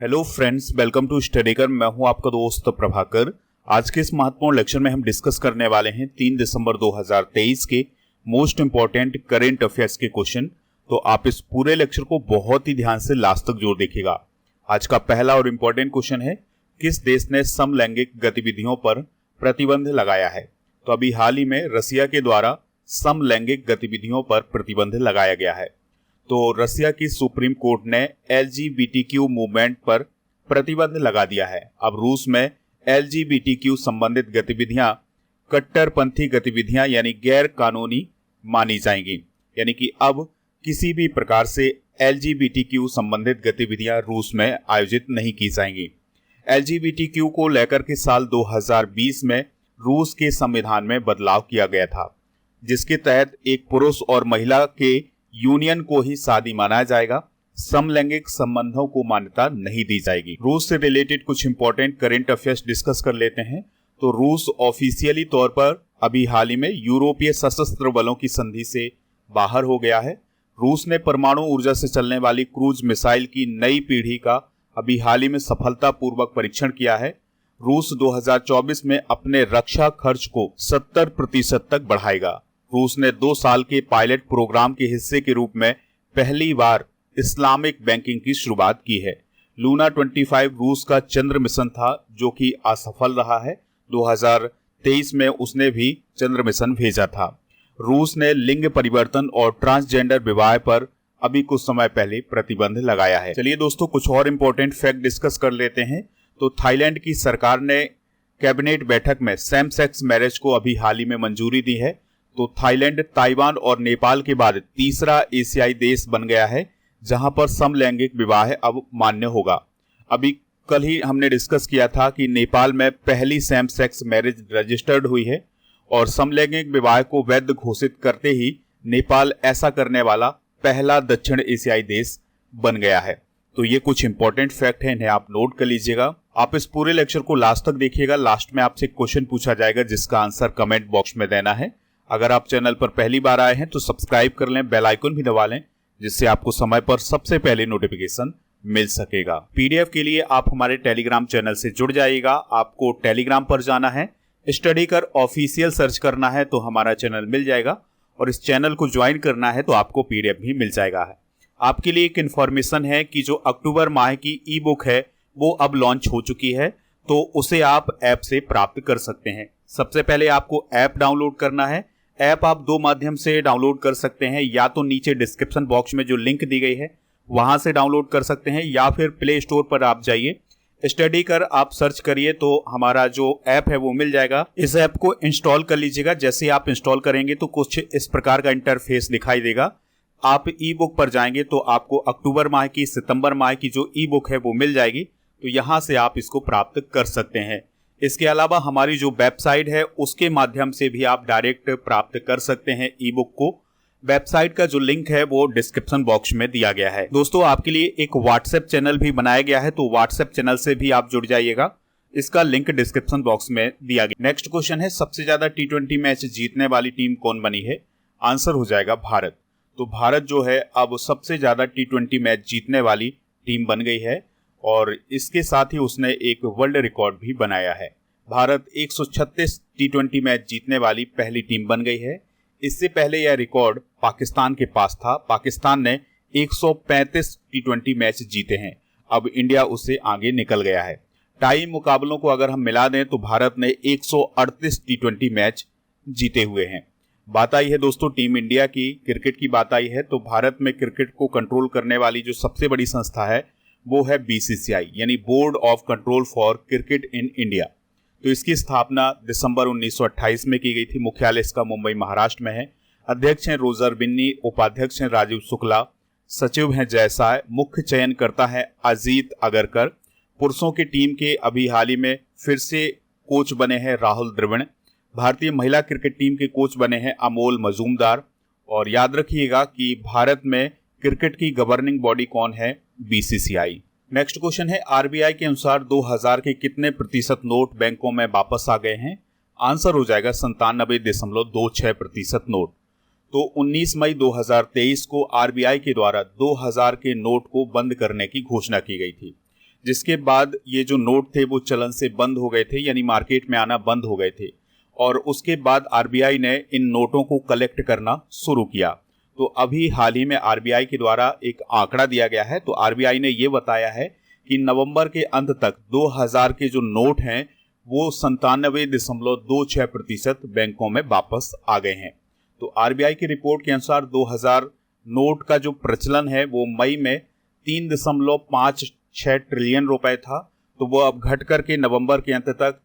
Hello friends, welcome to स्टडीकर। मैं हूं आपका दोस्त प्रभाकर। आज के इस महत्वपूर्ण लेक्चर में हम डिस्कस करने वाले हैं 3 दिसंबर 2023 के मोस्ट इंपॉर्टेंट करेंट अफेयर्स के क्वेश्चन। तो आप इस पूरे लेक्चर को बहुत ही ध्यान से लास्ट तक जोर देखिएगा। आज का पहला और इम्पोर्टेंट क्वेश्चन है, किस देश ने समलैंगिक गतिविधियों पर प्रतिबंध लगाया है? तो अभी हाल ही में रसिया के द्वारा समलैंगिक गतिविधियों पर प्रतिबंध लगाया गया है। तो रसिया की सुप्रीम कोर्ट ने LGBTQ मूवमेंट पर प्रतिबंध लगा दिया है। अब रूस में LGBTQ संबंधित गतिविधियां कट्टरपंथी गतिविधियां यानी गैर कानूनी मानी जाएंगी। यानी कि अब किसी भी प्रकार से LGBTQ संबंधित गतिविधियां रूस में आयोजित नहीं की जाएंगी। LGBTQ को लेकर के साल 2020 में रूस के संविधान में बदलाव किया गया था, जिसके तहत एक पुरुष और महिला के यूनियन को ही शादी माना जाएगा। समलैंगिक संबंधों को मान्यता नहीं दी जाएगी। रूस से रिलेटेड कुछ इंपॉर्टेंट करंट अफेयर्स डिस्कस कर लेते हैं। तो रूस ऑफिशियली तौर पर अभी हाल ही में यूरोपीय सशस्त्र बलों की संधि से बाहर हो गया है। रूस ने परमाणु ऊर्जा से चलने वाली क्रूज मिसाइल की नई पीढ़ी का अभी हाल ही में सफलतापूर्वक परीक्षण किया है। रूस 2024 में अपने रक्षा खर्च को 70% तक बढ़ाएगा। रूस ने 2 साल के पायलट प्रोग्राम के हिस्से के रूप में पहली बार इस्लामिक बैंकिंग की शुरुआत की है। लूना 25 रूस का चंद्र मिशन था, जो कि असफल रहा है। 2023 में उसने भी चंद्र मिशन भेजा था। रूस ने लिंग परिवर्तन और ट्रांसजेंडर विवाह पर अभी कुछ समय पहले प्रतिबंध लगाया है। चलिए दोस्तों, कुछ और इंपॉर्टेंट फैक्ट डिस्कस कर लेते हैं। तो थाईलैंड की सरकार ने कैबिनेट बैठक में सेम सेक्स मैरिज को अभी हाल ही में मंजूरी दी है। तो थाईलैंड, ताइवान और नेपाल के बाद तीसरा एशियाई देश बन गया है जहां पर समलैंगिक विवाह अब मान्य होगा। अभी कल ही हमने डिस्कस किया था कि नेपाल में पहली सेम सेक्स मैरिज रजिस्टर्ड हुई है और समलैंगिक विवाह को वैध घोषित करते ही नेपाल ऐसा करने वाला पहला दक्षिण एशियाई देश बन गया है। तो ये कुछ इंपॉर्टेंट फैक्ट है, इन्हें आप नोट कर लीजिएगा। आप इस पूरे लेक्चर को लास्ट तक देखिएगा। लास्ट में आपसे क्वेश्चन पूछा जाएगा जिसका आंसर कमेंट बॉक्स में देना है। अगर आप चैनल पर पहली बार आए हैं तो सब्सक्राइब कर लें, बेल आइकन भी दबा लें, जिससे आपको समय पर सबसे पहले नोटिफिकेशन मिल सकेगा। PDF के लिए आप हमारे टेलीग्राम चैनल से जुड़ जाइएगा। आपको टेलीग्राम पर जाना है, स्टडीकर ऑफिशियल सर्च करना है तो हमारा चैनल मिल जाएगा, और इस चैनल को ज्वाइन करना है तो आपको PDF भी मिल जाएगा। आपके लिए एक इन्फॉर्मेशन है कि जो अक्टूबर माह की ई बुक है वो अब लॉन्च हो चुकी है, तो उसे आप ऐप से प्राप्त कर सकते हैं। सबसे पहले आपको ऐप डाउनलोड करना है। ऐप आप 2 माध्यम से डाउनलोड कर सकते हैं, या तो नीचे डिस्क्रिप्शन बॉक्स में जो लिंक दी गई है वहां से डाउनलोड कर सकते हैं, या फिर प्ले स्टोर पर आप जाइए, स्टडीकर आप सर्च करिए तो हमारा जो ऐप है वो मिल जाएगा। इस ऐप को इंस्टॉल कर लीजिएगा। जैसे आप इंस्टॉल करेंगे तो कुछ इस प्रकार का इंटरफेस दिखाई देगा। आप ई बुक पर जाएंगे तो आपको अक्टूबर माह की, सितंबर माह की जो ई बुक है वो मिल जाएगी, तो यहां से आप इसको प्राप्त कर सकते हैं। इसके अलावा हमारी जो वेबसाइट है उसके माध्यम से भी आप डायरेक्ट प्राप्त कर सकते हैं ई बुक को। वेबसाइट का जो लिंक है वो डिस्क्रिप्शन बॉक्स में दिया गया है। दोस्तों, आपके लिए एक व्हाट्सएप चैनल भी बनाया गया है, तो व्हाट्सएप चैनल से भी आप जुड़ जाइएगा। इसका लिंक डिस्क्रिप्शन बॉक्स में दिया गया। नेक्स्ट क्वेश्चन है, सबसे ज्यादा T20 मैच जीतने वाली टीम कौन बनी है? आंसर हो जाएगा भारत। तो भारत जो है अब सबसे ज्यादा T20 मैच जीतने वाली टीम बन गई है, और इसके साथ ही उसने एक वर्ल्ड रिकॉर्ड भी बनाया है। भारत 136 T20 मैच जीतने वाली पहली टीम बन गई है। इससे पहले यह रिकॉर्ड पाकिस्तान के पास था। पाकिस्तान ने 135 T20 मैच जीते हैं। अब इंडिया उससे आगे निकल गया है। टाई मुकाबलों को अगर हम मिला दें तो भारत ने 138 T20 मैच जीते हुए हैं। बात आई है दोस्तों टीम इंडिया की, क्रिकेट की बात आई है, तो भारत में क्रिकेट को कंट्रोल करने वाली जो सबसे बड़ी संस्था है वो है BCCI, यानी board of control for cricket in India. तो इसकी स्थापना दिसंबर 1928 में की गई थी। मुख्यालय इसका मुंबई, महाराष्ट्र में है। अध्यक्ष हैं रोजर बिन्नी, उपाध्यक्ष हैं राजीव शुक्ला, सचिव हैं जयसाय, मुख्य चयनकर्ता है अजीत अगरकर। पुरुषों की टीम के अभी हाल ही में फिर से कोच बने हैं राहुल द्रविड़। भारतीय महिला क्रिकेट टीम के कोच बने हैं अमोल मजूमदार। और याद रखिएगा कि भारत में क्रिकेट की गवर्निंग बॉडी कौन है? BCCI। नेक्स्ट क्वेश्चन है, RBI के अनुसार 2000 के कितने प्रतिशत नोट बैंकों में वापस आ गए हैं? आंसर हो जाएगा 97.26% नोट। तो 19 मई 2023 को RBI के द्वारा 2000 के नोट को बंद करने की घोषणा की गई थी, जिसके बाद ये जो नोट थे वो चलन से बंद हो गए थे, यानी मार्केट में आना बंद हो गए थे। और उसके बाद आरबीआई ने इन नोटों को कलेक्ट करना शुरू किया। तो अभी हाल ही में आरबीआई के द्वारा एक आंकड़ा दिया गया है। तो आरबीआई ने ये बताया है कि नवंबर के अंत तक 2000 के जो नोट हैं वो 97.26% बैंकों में वापस आ गए हैं। तो आरबीआई की रिपोर्ट के अनुसार 2000 नोट का जो प्रचलन है वो मई में 3.56 ट्रिलियन रुपए था, तो वो अब घट करके नवंबर के अंत तक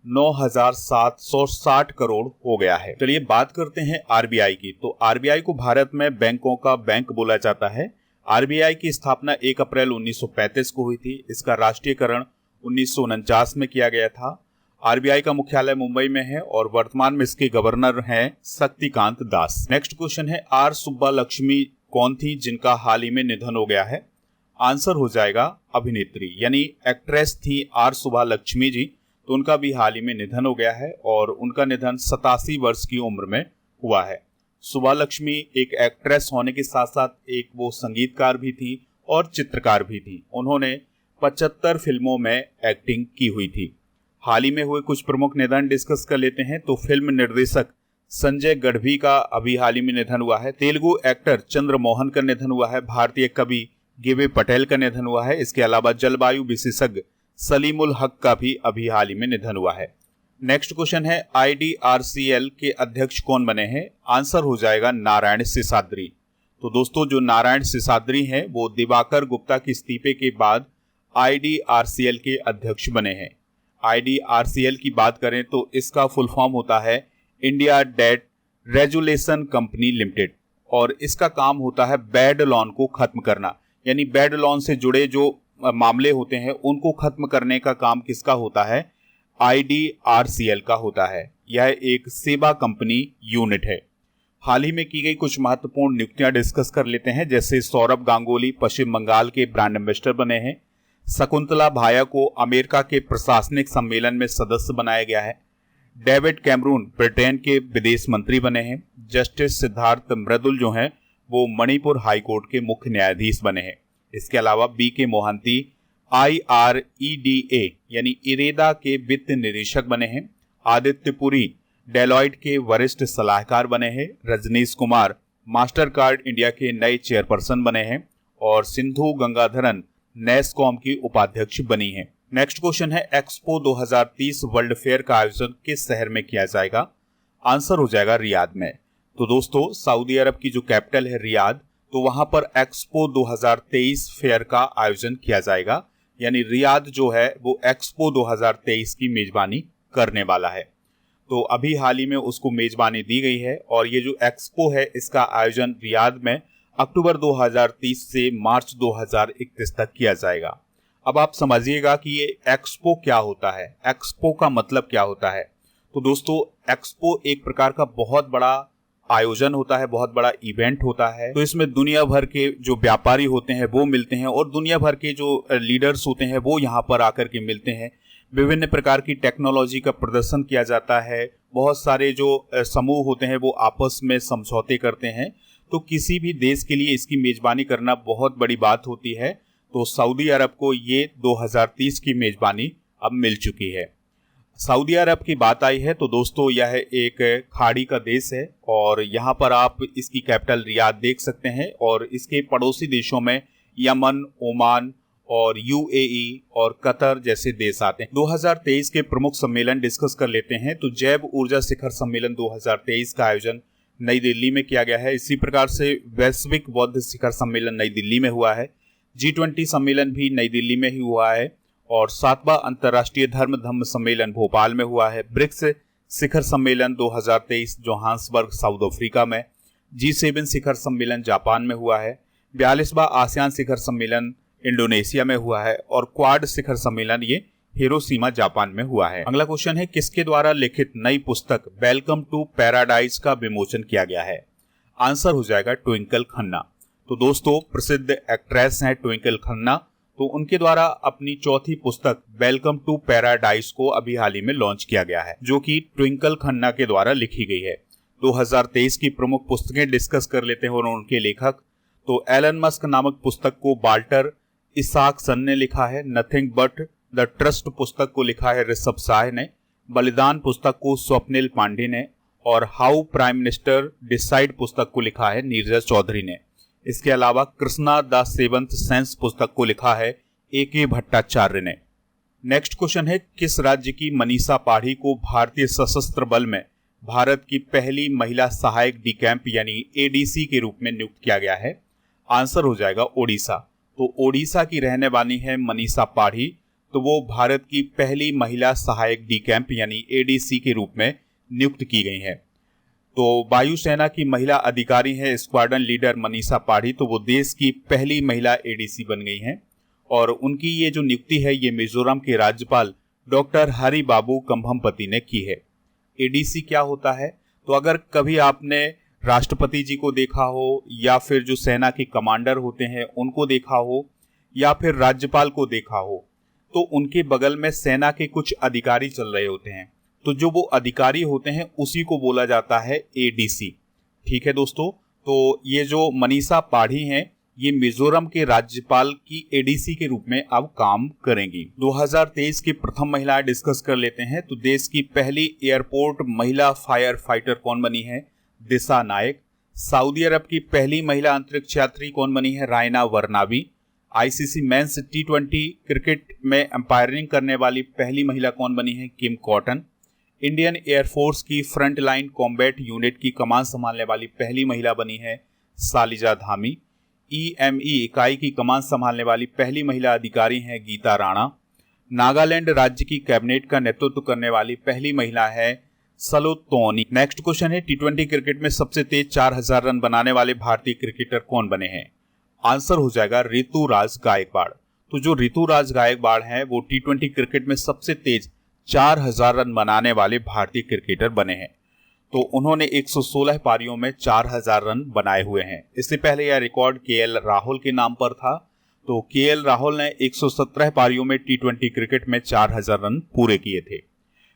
9,760 करोड़ हो गया है। चलिए बात करते हैं आरबीआई की। तो आरबीआई को भारत में बैंकों का बैंक बोला जाता है। आरबीआई की स्थापना 1 अप्रैल 1935 को हुई थी। इसका राष्ट्रीयकरण 1949 में किया गया था। आरबीआई का मुख्यालय मुंबई में है और वर्तमान में इसके गवर्नर हैं शक्तिकांत दास। नेक्स्ट क्वेश्चन है, आर सुब्बालक्ष्मी कौन थी जिनका हाल ही में निधन हो गया है? आंसर हो जाएगा अभिनेत्री, यानी एक्ट्रेस थी आर सुब्बालक्ष्मी जी। तो उनका भी हाल ही में निधन हो गया है और उनका निधन 87 वर्ष की उम्र में हुआ है। सुब्बालक्ष्मी एक एक्ट्रेस होने के साथ साथ एक वो संगीतकार भी थी और चित्रकार भी थी। उन्होंने 75 फिल्मों में एक्टिंग की हुई थी। हाल ही में हुए कुछ प्रमुख निधन डिस्कस कर लेते हैं। तो फिल्म निर्देशक संजय गढ़वी का अभी हाल ही में निधन हुआ है। तेलुगु एक्टर चंद्रमोहन का निधन हुआ है। भारतीय कवि गिवे पटेल का निधन हुआ है। इसके अलावा जलवायु विशेषज्ञ सलीमुल हक का भी अभी हाल ही में निधन हुआ है। नेक्स्ट क्वेश्चन है, आईडीआरसीएल के अध्यक्ष कौन बने हैं? आंसर हो जाएगा नारायण शेषाद्री। तो दोस्तों जो नारायण शेषाद्री हैं वो दिवाकर गुप्ता के इस्तीफे के बाद आईडीआरसीएल के अध्यक्ष बने हैं। आईडीआरसीएल की बात करें तो इसका फुल फॉर्म होता है India debt resolution company limited और इसका काम होता है बैड लोन को खत्म करना, यानी बैड लोन से जुड़े जो मामले होते हैं उनको खत्म करने का काम किसका होता है? आईडीआरसीएल का होता है। यह एक सेवा कंपनी यूनिट है। हाल ही में की गई कुछ महत्वपूर्ण नियुक्तियां डिस्कस कर लेते हैं। जैसे सौरभ गांगुली पश्चिम बंगाल के ब्रांड एम्बेसडर बने हैं। शकुंतला भाया को अमेरिका के प्रशासनिक सम्मेलन में सदस्य बनाया गया है। डेविड कैमरून ब्रिटेन के विदेश मंत्री बने हैं। जस्टिस सिद्धार्थ मृदुल जो हैं वो मणिपुर हाई कोर्ट के मुख्य न्यायाधीश बने हैं। इसके अलावा बी के मोहंती IREDA यानी इरेदा के वित्त निदेशक बने हैं। आदित्य पुरी डेलॉयट के वरिष्ठ सलाहकार बने हैं। Rajnish Kumar Mastercard India के नए चेयरपर्सन बने हैं और सिंधु गंगाधरन नेस्कॉम की उपाध्यक्ष बनी है। नेक्स्ट क्वेश्चन है, एक्सपो 2030 वर्ल्ड फेयर का आयोजन किस शहर में किया जाएगा? आंसर हो जाएगा रियाद में। तो दोस्तों सऊदी अरब की जो कैपिटल है रियाद, तो वहां पर एक्सपो 2023 फेयर का आयोजन किया जाएगा, यानी रियाद जो है वो एक्सपो 2023 की मेजबानी करने वाला है। तो अभी हाल ही में उसको मेजबानी दी गई है और ये जो एक्सपो है इसका आयोजन रियाद में अक्टूबर 2030 से मार्च 2031 तक किया जाएगा। अब आप समझिएगा कि ये एक्सपो क्या होता है, एक्सपो का मतलब क्या होता है। तो दोस्तों एक्सपो एक प्रकार का बहुत बड़ा आयोजन होता है, बहुत बड़ा इवेंट होता है। तो इसमें दुनिया भर के जो व्यापारी होते हैं वो मिलते हैं और दुनिया भर के जो लीडर्स होते हैं वो यहाँ पर आकर के मिलते हैं। विभिन्न प्रकार की टेक्नोलॉजी का प्रदर्शन किया जाता है। बहुत सारे जो समूह होते हैं वो आपस में समझौते करते हैं। तो किसी भी देश के लिए इसकी मेजबानी करना बहुत बड़ी बात होती है। तो सऊदी अरब को ये 2030 की मेजबानी अब मिल चुकी है। सऊदी अरब की बात आई है तो दोस्तों यह एक खाड़ी का देश है और यहाँ पर आप इसकी कैपिटल रियाद देख सकते हैं और इसके पड़ोसी देशों में यमन, ओमान और UAE और कतर जैसे देश आते हैं। 2023 के प्रमुख सम्मेलन डिस्कस कर लेते हैं। तो जैव ऊर्जा शिखर सम्मेलन 2023 का आयोजन नई दिल्ली में किया गया है। इसी प्रकार से वैश्विक बौद्ध शिखर सम्मेलन नई दिल्ली में हुआ है। G20 सम्मेलन भी नई दिल्ली में ही हुआ है और 7वां अंतर्राष्ट्रीय धम्म सम्मेलन भोपाल में हुआ है। ब्रिक्स शिखर सम्मेलन 2023 जोहान्सबर्ग साउथ अफ्रीका में। G7 शिखर सम्मेलन जापान में हुआ है। 42वां आसियान शिखर सम्मेलन इंडोनेशिया में हुआ है और क्वाड शिखर सम्मेलन ये हिरोशिमा जापान में हुआ है। अगला क्वेश्चन है, किसके द्वारा लिखित नई पुस्तक वेलकम टू पैराडाइज का विमोचन किया गया है? आंसर हो जाएगा ट्विंकल खन्ना। तो दोस्तों प्रसिद्ध एक्ट्रेस हैं ट्विंकल खन्ना, तो उनके द्वारा अपनी चौथी पुस्तक वेलकम टू पैराडाइज को अभी हाल ही में लॉन्च किया गया है, जो कि ट्विंकल खन्ना के द्वारा लिखी गई है। 2023 की प्रमुख पुस्तकें डिस्कस कर लेते हैं और उनके लेखक। तो एलन मस्क नामक पुस्तक को वाल्टर इसाक ने लिखा है। नथिंग बट द ट्रस्ट पुस्तक को लिखा है ऋषभ शाह ने। बलिदान पुस्तक को स्वप्निल पांडे ने। और हाउ प्राइम मिनिस्टर डिसाइड पुस्तक को लिखा है नीरज चौधरी ने। इसके अलावा कृष्णा द सेवंथ सेंस पुस्तक को लिखा है A.K. भट्टाचार्य ने। नेक्स्ट क्वेश्चन है, किस राज्य की मनीषा पाढ़ी को भारतीय सशस्त्र बल में भारत की पहली महिला सहायक डी कैंप यानी ADC के रूप में नियुक्त किया गया है? आंसर हो जाएगा ओडिशा। तो ओडिशा की रहने वाली है मनीषा पाढ़ी, तो वो भारत की पहली महिला सहायक डी कैंप यानी ADC के रूप में नियुक्त की गई है। तो वायुसेना की महिला अधिकारी है स्क्वाड्रन लीडर मनीषा पाढ़ी, तो वो देश की पहली महिला ADC बन गई हैं। और उनकी ये जो नियुक्ति है ये मिजोरम के राज्यपाल डॉक्टर हरि बाबू कंभमपति ने की है। ADC क्या होता है? तो अगर कभी आपने राष्ट्रपति जी को देखा हो या फिर जो सेना के कमांडर होते हैं उनको देखा हो या फिर राज्यपाल को देखा हो, तो उनके बगल में सेना के कुछ अधिकारी चल रहे होते हैं, तो जो वो अधिकारी होते हैं उसी को बोला जाता है ADC। ठीक है दोस्तों, तो ये जो मनीषा पाढ़ी हैं ये मिजोरम के राज्यपाल की ADC के रूप में अब काम करेंगी। 2023 की प्रथम महिला डिस्कस कर लेते हैं। तो देश की पहली एयरपोर्ट महिला फायर फाइटर कौन बनी है? दिशा नायक। सऊदी अरब की पहली महिला अंतरिक्ष यात्री कौन बनी है? रायना वर्नाबी। ICC मेंस T20 क्रिकेट में अंपायरिंग करने वाली पहली महिला कौन बनी है? Kim Cotton. इंडियन एयरफोर्स की फ्रंट लाइन कॉम्बैट यूनिट की कमान संभालने वाली पहली महिला बनी है सालिजा धामी। EME इकाई की कमान संभालने वाली पहली महिला अधिकारी हैं गीता राणा। नागालैंड राज्य की कैबिनेट का नेतृत्व करने वाली पहली महिला है सलोतोनी। नेक्स्ट क्वेश्चन है, T20 क्रिकेट में सबसे तेज 4000 रन बनाने वाले भारतीय क्रिकेटर कौन बने हैं? आंसर हो जाएगा ऋतुराज गायकवाड़। तो जो ऋतुराज गायकवाड़ हैं वो T20 क्रिकेट में सबसे तेज 4000 रन बनाने वाले भारतीय क्रिकेटर बने हैं। तो उन्होंने 116 पारियों में 4000 रन बनाए हुए हैं। इससे पहले यह रिकॉर्ड KL राहुल के नाम पर था। तो KL राहुल ने 117 पारियों में T20 क्रिकेट में 4000 रन पूरे किए थे।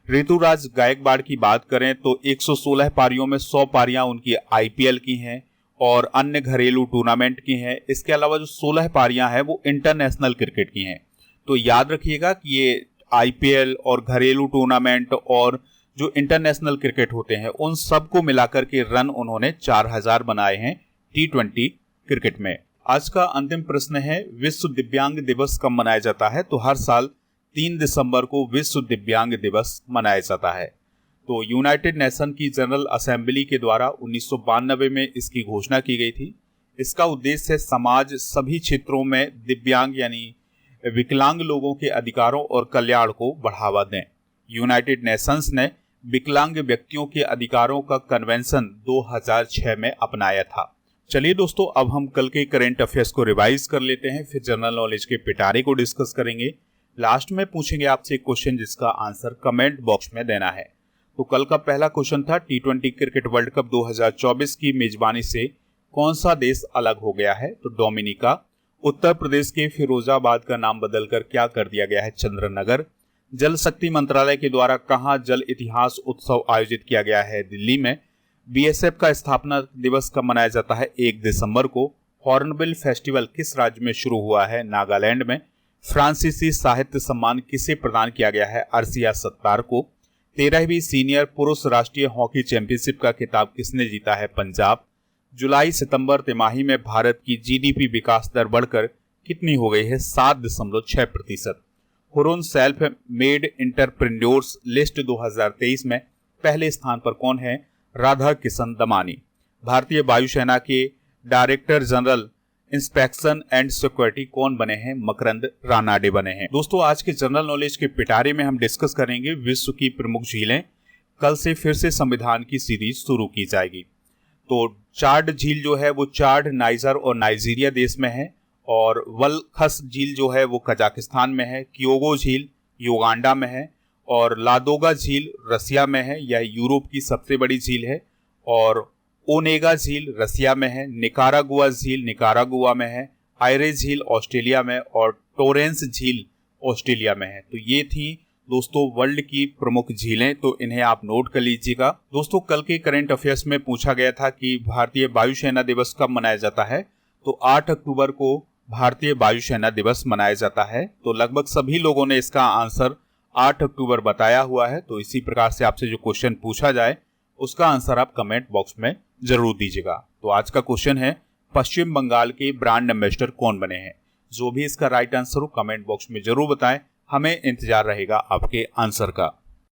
ऋतुराज गायकवाड़ की बात करें तो 116 पारियों में 100 पारियां उनकी IPL की हैं और अन्य घरेलू टूर्नामेंट की हैं। इसके अलावा जो 16 पारियां हैं वो इंटरनेशनल क्रिकेट की हैं। तो याद रखिएगा कि ये IPL और घरेलू टूर्नामेंट और जो इंटरनेशनल क्रिकेट होते हैं उन सबको मिलाकर के रन उन्होंने 4000 बनाए हैं T20 क्रिकेट में। आज का अंतिम प्रश्न है, विश्व दिव्यांग दिवस कब मनाया जाता है? तो हर साल 3 दिसंबर को विश्व दिव्यांग दिवस मनाया जाता है। तो यूनाइटेड नेशन की जनरल असेंबली के द्वारा 1992 में इसकी घोषणा की गई थी। इसका उद्देश्य समाज सभी क्षेत्रों में दिव्यांग यानी विकलांग लोगों के अधिकारों और कल्याण को बढ़ावा दें। यूनाइटेड नेशंस ने विकलांग व्यक्तियों के अधिकारों का कन्वेंशन 2006 में अपनाया था। चलिए दोस्तों, अब हम कल के करंट अफेयर्स को रिवाइज कर लेते हैं, फिर जनरल नॉलेज के पिटारे को डिस्कस करेंगे। लास्ट में पूछेंगे आपसे एक क्वेश्चन जिसका आंसर कमेंट बॉक्स में देना है। तो कल का पहला क्वेश्चन था, T20 क्रिकेट वर्ल्ड कप 2024 की मेजबानी से कौन सा देश अलग हो गया है? तो डोमिनिका। उत्तर प्रदेश के फिरोजाबाद का नाम बदलकर क्या कर दिया गया है? चंद्रनगर। जल शक्ति मंत्रालय के द्वारा कहां जल इतिहास उत्सव आयोजित किया गया है? दिल्ली में। BSF का स्थापना दिवस कब मनाया जाता है? 1 दिसंबर को। हॉर्नबिल फेस्टिवल किस राज्य में शुरू हुआ है? नागालैंड में। फ्रांसीसी साहित्य सम्मान किसे प्रदान किया गया है? अर्शिया सत्तार को। 13वीं सीनियर पुरुष राष्ट्रीय हॉकी चैंपियनशिप का खिताब किसने जीता है? पंजाब। जुलाई सितंबर तिमाही में भारत की GDP विकास दर बढ़कर कितनी हो गई है? 7.6%। Hurun self made entrepreneurs list 2023 में पहले स्थान पर कौन है? राधा किशन दमानी। भारतीय वायुसेना के director general inspection and security कौन बने हैं? मकरंद रानाडे बने हैं। दोस्तों, आज के जनरल नॉलेज के पिटारे में हम डिस्कस करेंगे विश्व की प्रमुख झीलें। कल से फिर से संविधान की सीरीज शुरू की जाएगी। तो चाड झील जो है वो चाड, नाइजर और नाइजीरिया देश में है, और वलखस झील जो है वो कजाकिस्तान में है। क्योगो झील युगांडा में है, और लादोगा झील रसिया में है, यह यूरोप की सबसे बड़ी झील है। और ओनेगा झील रसिया में है। निकारागुआ झील निकारागुआ में है। आयरे झील ऑस्ट्रेलिया में, और टोरेंस झील ऑस्ट्रेलिया में है। तो ये थी दोस्तों वर्ल्ड की प्रमुख झीलें, तो इन्हें आप नोट कर लीजिएगा। दोस्तों, कल के करंट अफेयर्स में पूछा गया था कि भारतीय वायुसेना दिवस कब मनाया जाता है? तो 8 अक्टूबर को भारतीय वायुसेना दिवस मनाया जाता है? तो लगभग सभी लोगों ने इसका आंसर 8 अक्टूबर बताया हुआ है। तो इसी प्रकार से आपसे जो क्वेश्चन पूछा जाए उसका आंसर आप कमेंट बॉक्स में जरूर दीजिएगा। तो आज का क्वेश्चन है, पश्चिम बंगाल के ब्रांड एम्बेसडर कौन बने हैं? जो भी इसका राइट आंसर हो कमेंट बॉक्स में जरूर बताएं, हमें इंतजार रहेगा आपके आंसर का।